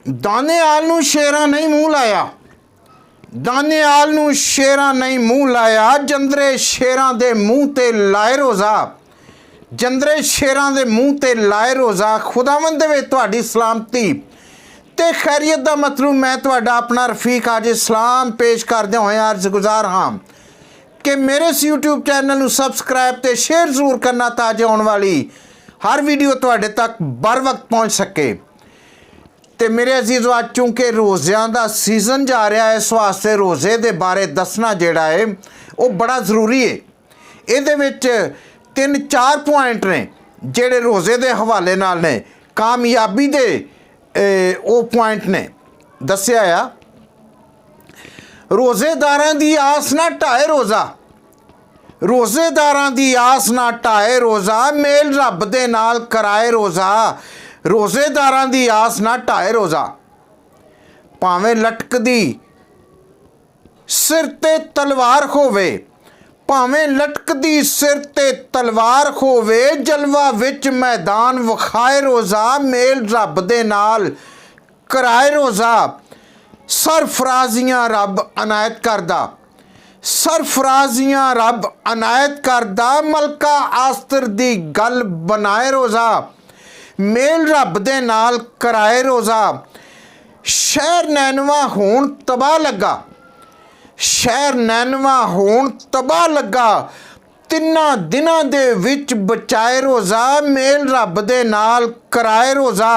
दानेआल नूं शेरां नहीं मूँह लाया, दानेआल नूं शेरां नहीं मूँह लाया, जंदरे शेरां दे मूँह ते लाए रोज़ा, जंदरे शेरां दे मूँह ते लाए रोज़ा। खुदावंद दे विच तुहाडी सलामती ते खैरियत दा मतलब मैं तुहाडा अपना रफीक आज सलाम पेश करदे होए अर्ज़ गुज़ार हाँ कि मेरे इस यूट्यूब चैनल नूं सबसक्राइब ते शेयर जरूर करना ताकि आने वाली हर वीडियो तुहाडे तक बर वक्त पहुँच सके। तो मेरे अजीज़ो अज चूँकि रोज़ियां दा सीज़न जा रहा है, इस वास्ते रोज़े दे बारे दसना जिहड़ा है वो बड़ा ज़रूरी है। इहदे विच 3-4 पॉइंट ने जिहड़े रोज़े दे हवाले नाल ने, कामयाबी दे वो पॉइंट ने दस्सिया आ। रोज़ेदारां दी आस ना ढाए रोज़ा, रोज़ेदारां दी आस ना ढाए रोज़ा, मेल रब दे नाल कराए रोज़ा। रोज़ेदारां दी आस ना ढाए रोज़ा, भावें लटकदी सिर ते तलवार होवे, भावें लटकदी सिर ते तलवार होवे, जलवा विच मैदान विखाए रोज़ा, मेल रब दे नाल कराए रोज़ा। सरफराजियां रब अनायत करदा, सरफराजियां रब अनायत करदा, मलका आस्तर दी गल बनाए रोज़ा, मेल रब दे नाल कराए रोज़ा। शहर नैनवा होण तबाह लगा, शहर नैनवा होण तबाह लगा, तिन्ना दिनां दे विच बचाए रोज़ा, मेल रब दे नाल कराए रोज़ा।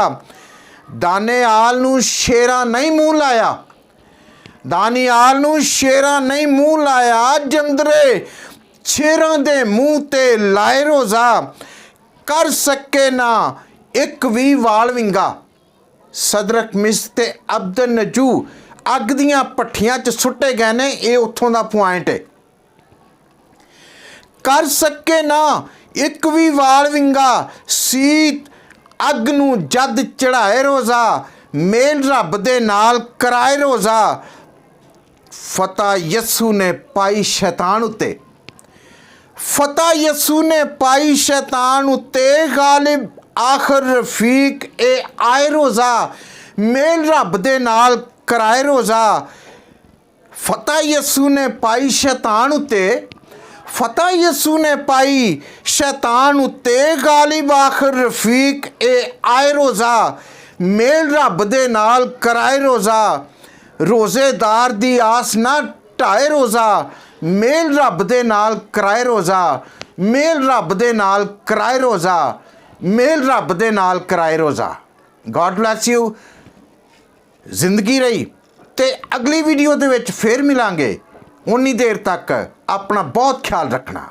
दानेआल नूं शेरां नहीं मूँह लाया, दानेआल नूं शेरां नहीं मूँह लाया, जंदरे शेरां दे मूँह ते लाए रोज़ा। कर सके ना एक भी वाल विंगा, सदरक मिस ते अब्दनजू अग दियां भट्ठियां च सुट्टे गए ने, ये उत्थों दा पॉइंट है। कर सके ना एक भी वाल विंगा, सीत अग नूं जद चढ़ाए रोज़ा, मेल रब दे नाल कराए रोज़ा। फतह यसू ने पाई शैतान उत्ते, फतह यसू ने पाई शैतान उत्ते, गालिब आखिर रफीक ए आए रोज़ा, मेल रब दे नाल कराए रोज़ा। फतह यसू ने पाई शैतान उत्ते, फतह यसू ने पाई शैतान उत्ते, गालिब आखिर रफीक ए आए रोज़ा, मेल रब दे नाल कराए रोज़ा। रोज़ेदार दी आस ना ढाए रोज़ा, मेल रब दे नाल कराए रोज़ा, मेल रब दे नाल कराए रोज़ा, मेल रब दे नाल कराए रोज़ा। God bless you. जिंदगी रही ते अगली वीडियो दे विच फिर मिलांगे। उन्नी देर तक अपना बहुत ख्याल रखना।